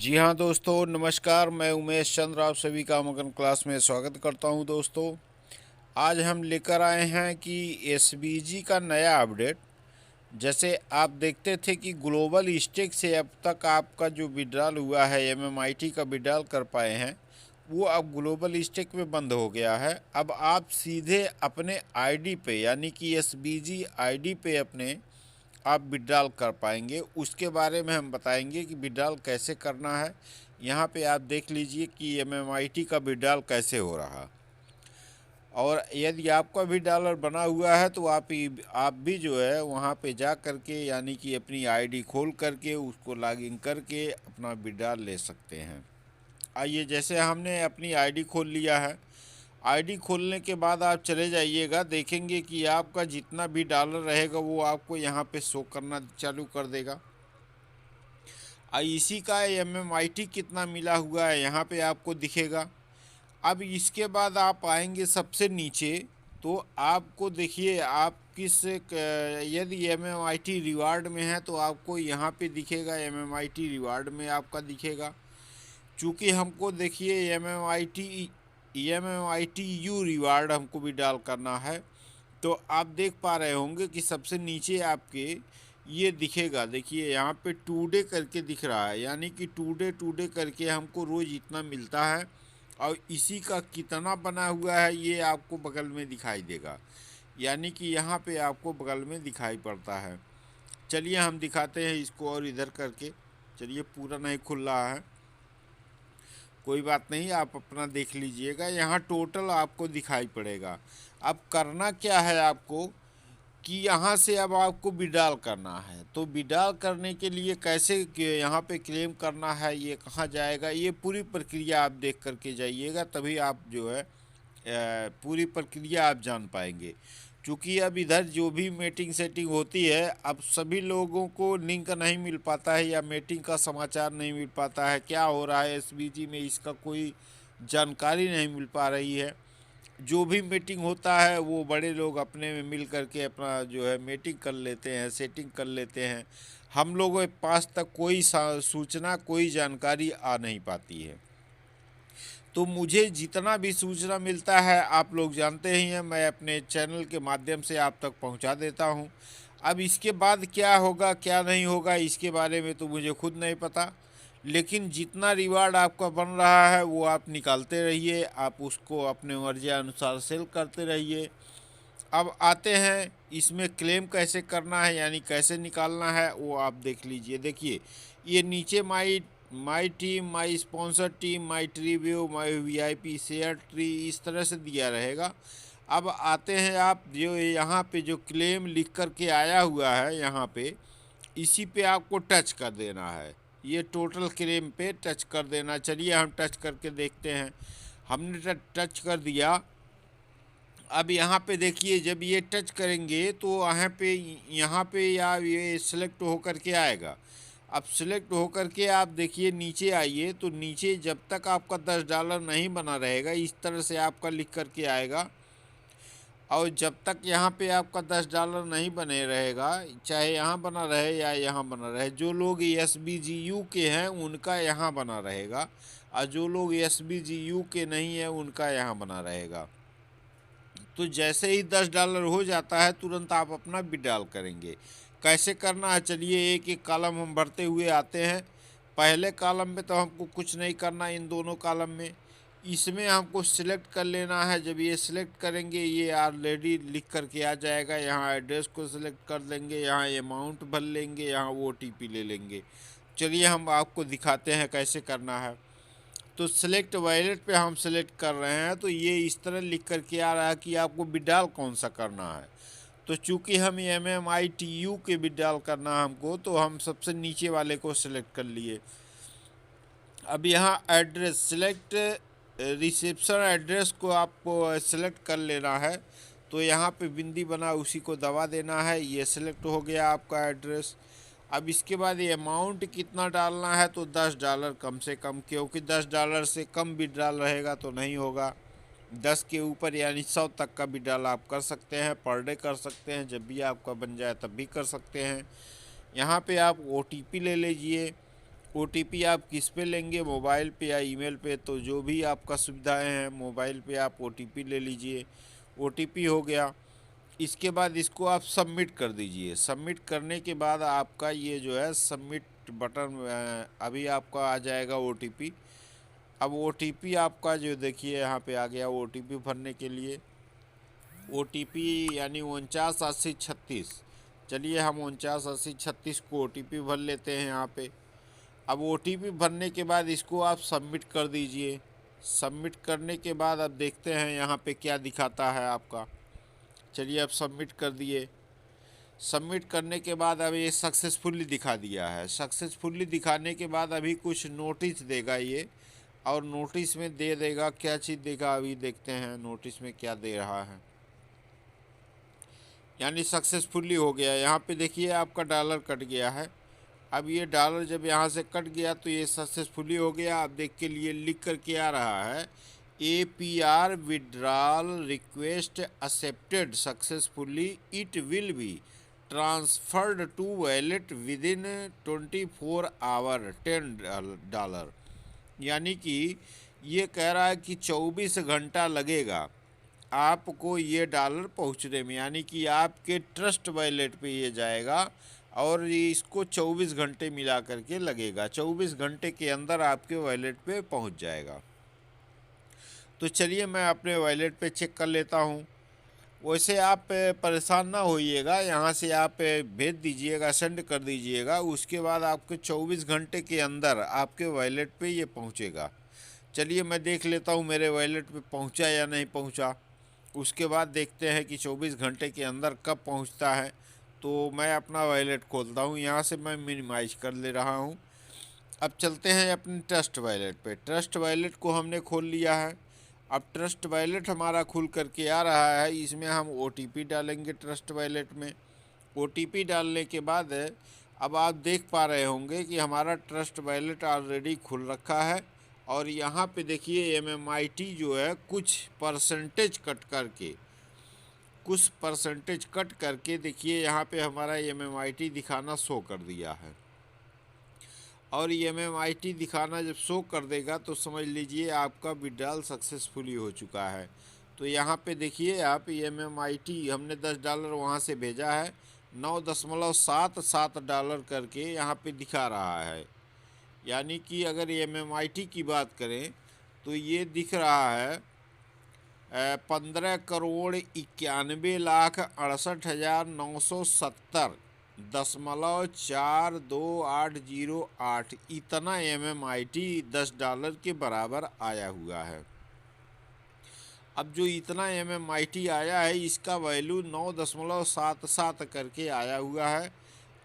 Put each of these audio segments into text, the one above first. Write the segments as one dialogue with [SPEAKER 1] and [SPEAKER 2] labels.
[SPEAKER 1] जी हाँ दोस्तों, नमस्कार। मैं उमेश चंद्र आप सभी का मगन क्लास में स्वागत करता हूँ। दोस्तों, आज हम लेकर आए हैं कि एसबीजी का नया अपडेट। जैसे आप देखते थे कि ग्लोबल स्टेक से अब तक आपका जो विड्रॉल हुआ है, एमएमआईटी का विड्रॉल कर पाए हैं, वो अब ग्लोबल स्टेक में बंद हो गया है। अब आप सीधे अपने आईडी पे, यानी कि एसबीजी आईडी पे अपने आप विड्रॉल कर पाएंगे। उसके बारे में हम बताएंगे कि विड्रॉल कैसे करना है। यहाँ पे आप देख लीजिए कि एमएमआईटी का विड्रॉल कैसे हो रहा। और यदि आपका भी डॉलर बना हुआ है तो आप भी जो है वहाँ पे जा करके, यानी कि अपनी आईडी खोल करके उसको लॉगिन करके अपना विड्रॉल ले सकते हैं। आइए, जैसे हमने अपनी आईडी खोल लिया है। आईडी खोलने के बाद आप चले जाइएगा, देखेंगे कि आपका जितना भी डॉलर रहेगा वो आपको यहाँ पे शो करना चालू कर देगा। इसी का एमएमआईटी कितना मिला हुआ है यहाँ पे आपको दिखेगा। अब इसके बाद आप आएंगे सबसे नीचे, तो आपको देखिए आप यदि एमएमआईटी रिवार्ड में है तो आपको यहाँ पे दिखेगा, एमएमआईटी रिवार्ड में आपका दिखेगा। चूँकि हमको देखिए एमएमआईटी यू रिवार्ड हमको भी डाल करना है, तो आप देख पा रहे होंगे कि सबसे नीचे आपके ये दिखेगा। देखिए यहाँ पे टुडे करके दिख रहा है, यानी कि टुडे करके हमको रोज़ इतना मिलता है और इसी का कितना बना हुआ है ये आपको बगल में दिखाई देगा, यानी कि यहाँ पे आपको बगल में दिखाई पड़ता है। चलिए हम दिखाते हैं इसको और इधर करके। चलिए, पूरा नहीं खुल रहा है, कोई बात नहीं, आप अपना देख लीजिएगा। यहाँ टोटल आपको दिखाई पड़ेगा। अब करना क्या है आपको कि यहाँ से अब आपको विड्रॉल करना है। तो विड्रॉल करने के लिए कैसे यहाँ पे क्लेम करना है, ये कहाँ जाएगा, ये पूरी प्रक्रिया आप देख करके जाइएगा, तभी आप जो है पूरी प्रक्रिया आप जान पाएंगे। क्योंकि अब इधर जो भी मीटिंग सेटिंग होती है, अब सभी लोगों को लिंक नहीं मिल पाता है या मीटिंग का समाचार नहीं मिल पाता है, क्या हो रहा है एसबीजी में इसका कोई जानकारी नहीं मिल पा रही है। जो भी मीटिंग होता है वो बड़े लोग अपने में मिल करके अपना जो है मीटिंग कर लेते हैं, सेटिंग कर लेते हैं। हम लोगों के पास तक कोई सूचना, कोई जानकारी आ नहीं पाती है। तो मुझे जितना भी सूचना मिलता है, आप लोग जानते ही हैं, मैं अपने चैनल के माध्यम से आप तक पहुंचा देता हूं। अब इसके बाद क्या होगा क्या नहीं होगा इसके बारे में तो मुझे खुद नहीं पता, लेकिन जितना रिवार्ड आपका बन रहा है वो आप निकालते रहिए, आप उसको अपने मर्जी अनुसार सेल करते रहिए। अब आते हैं इसमें क्लेम कैसे करना है, यानी कैसे निकालना है, वो आप देख लीजिए। देखिए, ये नीचे my team, my sponsor team, my tree view, my VIP share tree, इस तरह से दिया रहेगा। अब आते हैं आप जो यहाँ पे जो क्लेम लिख कर के आया हुआ है यहाँ पे, इसी पे आपको टच कर देना है। ये टोटल क्लेम पे टच कर देना। चलिए हम टच करके देखते हैं। हमने टच कर दिया। अब यहाँ पे देखिए, जब ये टच करेंगे तो यहाँ पे या ये सिलेक्ट होकर के आएगा। अब सिलेक्ट होकर के आप देखिए नीचे आइए, तो नीचे जब तक आपका $10 नहीं बना रहेगा, इस तरह से आपका लिख करके आएगा। और जब तक यहाँ पे आपका $10 नहीं बने रहेगा, चाहे यहाँ बना रहे या यहाँ बना रहे, जो लोग एसबीजीयू के हैं उनका यहाँ बना रहेगा, और जो लोग एसबीजीयू के नहीं है उनका यहाँ बना रहेगा। तो जैसे ही $10 हो जाता है, तुरंत आप अपना विड्रॉल करेंगे। कैसे करना है, चलिए एक एक कॉलम हम भरते हुए आते हैं। पहले कॉलम में तो हमको कुछ नहीं करना, इन दोनों कॉलम में इसमें हमको सिलेक्ट कर लेना है। जब ये सिलेक्ट करेंगे, ये ऑलरेडी लिख करके आ जाएगा। यहाँ एड्रेस को सिलेक्ट कर लेंगे, यहाँ अमाउंट भर लेंगे, यहाँ OTP ले लेंगे। चलिए हम आपको दिखाते हैं कैसे करना है। तो सिलेक्ट वैलेट पे हम सिलेक्ट कर रहे हैं, तो ये इस तरह लिख करके आ रहा है कि आपको विड्रॉल कौन सा करना है। तो चूंकि हम MMITU के विड्रॉल करना है हमको, तो हम सबसे नीचे वाले को सिलेक्ट कर लिए। अब यहाँ एड्रेस सिलेक्ट, रिसेप्शन एड्रेस को आपको सिलेक्ट कर लेना है। तो यहाँ पे बिंदी बना उसी को दबा देना है, ये सिलेक्ट हो गया आपका एड्रेस। अब इसके बाद ये अमाउंट कितना डालना है, तो $10 कम से कम, क्योंकि $10 से कम विड्रॉल रहेगा तो नहीं होगा। 10 के ऊपर यानी 100 तक का विड्रॉल आप कर सकते हैं, पर डे कर सकते हैं, जब भी आपका बन जाए तब भी कर सकते हैं। यहाँ पे आप OTP ले लीजिए। ओटीपी आप किस पे लेंगे, मोबाइल पे या ईमेल पे, तो जो भी आपका सुविधाएं हैं मोबाइल पे आप ओटीपी ले लीजिए। ओटीपी हो गया, इसके बाद इसको आप सबमिट कर दीजिए। सबमिट करने के बाद आपका ये जो है सबमिट बटन अभी आपका आ जाएगा ओटीपी। अब ओटीपी आपका जो देखिए यहाँ पे आ गया ओटीपी भरने के लिए। ओटीपी यानी 49 80 36। चलिए हम 49 80 36 को ओटीपी भर लेते हैं यहाँ पे। अब ओटीपी भरने के बाद इसको आप सबमिट कर दीजिए। सबमिट करने के बाद अब देखते हैं यहाँ पे क्या दिखाता है आपका। चलिए अब सबमिट कर दिए। सबमिट करने के बाद अब ये सक्सेसफुली दिखा दिया है। सक्सेसफुली दिखाने के बाद अभी कुछ नोटिस देगा ये, और नोटिस में दे देगा क्या चीज़ देगा, अभी देखते हैं नोटिस में क्या दे रहा है। यानी सक्सेसफुली हो गया। यहाँ पे देखिए आपका डॉलर कट गया है। अब ये डॉलर जब यहाँ से कट गया तो ये सक्सेसफुली हो गया। आप देख के लिए लिख कर के आ रहा है APR withdrawal request accepted successfully, it will be transferred to wallet within 24 hour $10। यानी कि ये कह रहा है कि 24 घंटा लगेगा आपको ये डॉलर पहुंचने में, यानी कि आपके ट्रस्ट वॉलेट पे ये जाएगा और ये इसको 24 घंटे मिला करके लगेगा। 24 घंटे के अंदर आपके वॉलेट पे पहुंच जाएगा। तो चलिए मैं अपने वॉलेट पे चेक कर लेता हूं। वैसे आप परेशान ना होइएगा, यहाँ से आप भेज दीजिएगा, सेंड कर दीजिएगा, उसके बाद आपके 24 घंटे के अंदर आपके वॉलेट पे ये पहुँचेगा। चलिए मैं देख लेता हूँ मेरे वॉलेट पे पहुँचा या नहीं पहुँचा। उसके बाद देखते हैं कि 24 घंटे के अंदर कब पहुँचता है। तो मैं अपना वॉलेट खोलता हूँ, यहाँ से मैं मिनिमाइज कर ले रहा हूँ। अब चलते हैं अपने ट्रस्ट वॉलेट पे। ट्रस्ट वॉलेट को हमने खोल लिया है। अब ट्रस्ट वॉलेट हमारा खुल करके आ रहा है। इसमें हम ओटीपी डालेंगे ट्रस्ट वॉलेट में। ओटीपी डालने के बाद अब आप देख पा रहे होंगे कि हमारा ट्रस्ट वॉलेट ऑलरेडी खुल रखा है। और यहाँ पे देखिए MMIT जो है कुछ परसेंटेज कट करके देखिए यहाँ पे हमारा MMIT दिखाना शो कर दिया है। और MMIT दिखाना जब शो कर देगा तो समझ लीजिए आपका विड्रॉल सक्सेसफुली हो चुका है। तो यहाँ पे देखिए आप MMIT हमने $10 वहाँ से भेजा है, $9.77 करके यहाँ पे दिखा रहा है। यानी कि अगर MMIT की बात करें तो ये दिख रहा है 15,61,970.42808 इतना MMIT $10 के बराबर आया हुआ है। अब जो इतना MMIT आया है इसका वैल्यू 9.77 करके आया हुआ है।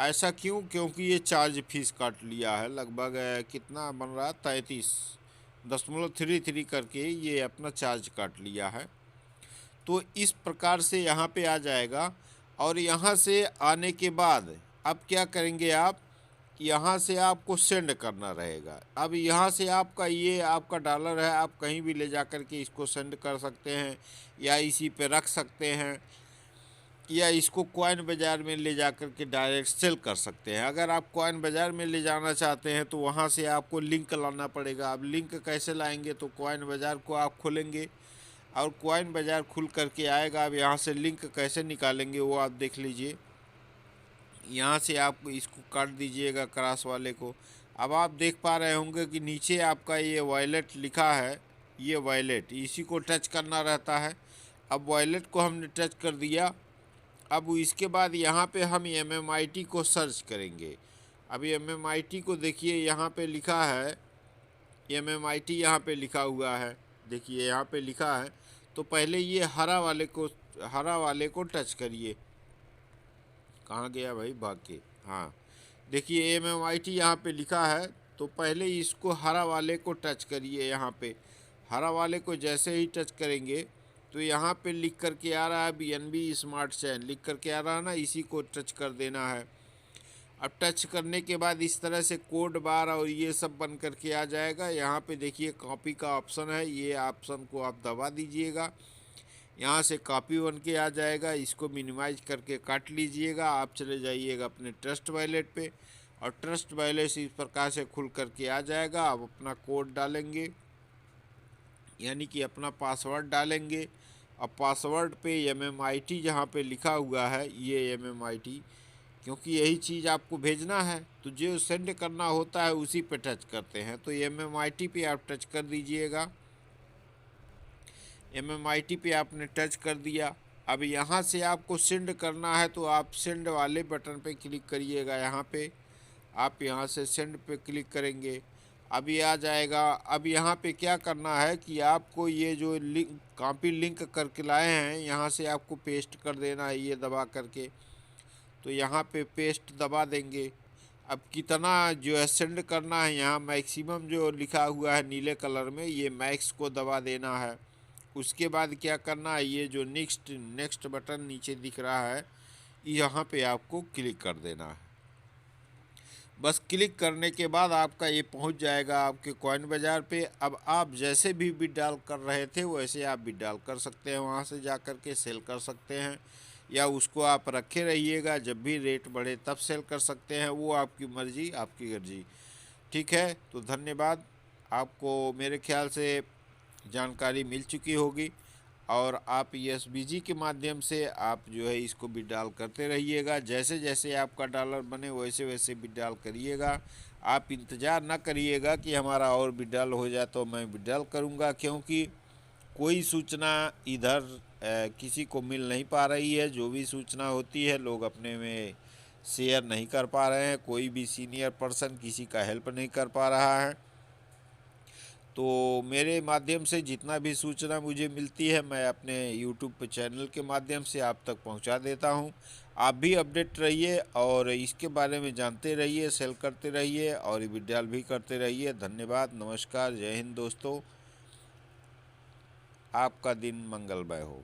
[SPEAKER 1] ऐसा क्यों? क्योंकि ये चार्ज फीस काट लिया है। लगभग कितना बन रहा है 33.33 करके ये अपना चार्ज काट लिया है। तो इस प्रकार से यहाँ पे आ जाएगा। और यहाँ से आने के बाद अब क्या करेंगे आप, यहाँ से आपको सेंड करना रहेगा। अब यहाँ से आपका ये आपका डॉलर है, आप कहीं भी ले जा कर के इसको सेंड कर सकते हैं या इसी पे रख सकते हैं, या इसको कॉइन बाज़ार में ले जा कर के डायरेक्ट सेल कर सकते हैं। अगर आप कॉइन बाज़ार में ले जाना चाहते हैं तो वहाँ से आपको लिंक लाना पड़ेगा। अब लिंक कैसे लाएंगे, तो कॉइन बाज़ार को आप खोलेंगे और कॉइन बाज़ार खुल करके आएगा। अब यहाँ से लिंक कैसे निकालेंगे वो आप देख लीजिए। यहाँ से आप इसको काट दीजिएगा क्रॉस वाले को। अब आप देख पा रहे होंगे कि नीचे आपका ये वॉलेट लिखा है, ये वॉलेट इसी को टच करना रहता है। अब वॉलेट को हमने टच कर दिया। अब इसके बाद यहाँ पे हम MMIT को सर्च करेंगे। अब MMIT को देखिए यहाँ पे लिखा है, MMIT यहाँ पे लिखा हुआ है, देखिए यहाँ पे लिखा है। तो पहले ये हरा वाले को टच करिए। कहाँ गया भाई भाग के? हाँ देखिए MMIT यहाँ पे लिखा है, तो पहले इसको हरा वाले को टच करिए। यहाँ पे हरा वाले को जैसे ही टच करेंगे तो यहाँ पे लिख कर के आ रहा है BNB स्मार्ट चेन लिख कर के आ रहा है ना, इसी को टच कर देना है। अब टच करने के बाद इस तरह से कोड बार और ये सब बन कर के आ जाएगा। यहाँ पे देखिए कॉपी का ऑप्शन है, ये ऑप्शन को आप दबा दीजिएगा, यहाँ से कॉपी बन के आ जाएगा। इसको मिनिमाइज करके काट लीजिएगा। आप चले जाइएगा अपने ट्रस्ट वॉलेट पे और ट्रस्ट बैलेंस इस प्रकार से खुल करके आ जाएगा। आप अपना कोड डालेंगे, यानी कि अपना पासवर्ड डालेंगे। अब पासवर्ड पे MMIT जहाँ पे लिखा हुआ है, ये MMIT, क्योंकि यही चीज़ आपको भेजना है तो जो सेंड करना होता है उसी पे टच करते हैं। तो MMIT पे आप टच कर दीजिएगा। MMIT पे आपने टच कर दिया। अब यहाँ से आपको सेंड करना है तो आप सेंड वाले बटन पे क्लिक करिएगा। यहाँ पे आप यहाँ से सेंड पे क्लिक करेंगे, अभी आ जाएगा। अब यहाँ पे क्या करना है कि आपको ये जो लिंक कॉपी लिंक करके लाए हैं यहाँ से आपको पेस्ट कर देना है, ये दबा करके। तो यहाँ पे पेस्ट दबा देंगे। अब कितना जो है सेंड करना है, यहाँ मैक्सिमम जो लिखा हुआ है नीले कलर में, ये मैक्स को दबा देना है। उसके बाद क्या करना है, ये जो नेक्स्ट बटन नीचे दिख रहा है यहाँ पे आपको क्लिक कर देना है। बस क्लिक करने के बाद आपका ये पहुंच जाएगा आपके कॉइन बाज़ार पे। अब आप जैसे भी विड्रॉल कर रहे थे वैसे आप विड्रॉल कर सकते हैं, वहाँ से जा कर के सेल कर सकते हैं, या उसको आप रखे रहिएगा, जब भी रेट बढ़े तब सेल कर सकते हैं। वो आपकी मर्ज़ी, आपकी गर्जी। ठीक है, तो धन्यवाद। आपको मेरे ख्याल से जानकारी मिल चुकी होगी, और आप SBG के माध्यम से आप जो है इसको विड्रॉल करते रहिएगा। जैसे जैसे आपका डॉलर बने वैसे वैसे विड्रॉल करिएगा। आप इंतज़ार ना करिएगा कि हमारा और विड्रॉल हो जाए तो मैं विड्रॉल करूँगा, क्योंकि कोई सूचना इधर किसी को मिल नहीं पा रही है। जो भी सूचना होती है लोग अपने में शेयर नहीं कर पा रहे हैं, कोई भी सीनियर पर्सन किसी का हेल्प नहीं कर पा रहा है। तो मेरे माध्यम से जितना भी सूचना मुझे मिलती है मैं अपने YouTube चैनल के माध्यम से आप तक पहुंचा देता हूं। आप भी अपडेट रहिए और इसके बारे में जानते रहिए, सेल करते रहिए और विड्रॉल भी करते रहिए। धन्यवाद, नमस्कार, जय हिंद दोस्तों। आपका दिन मंगलमय हो।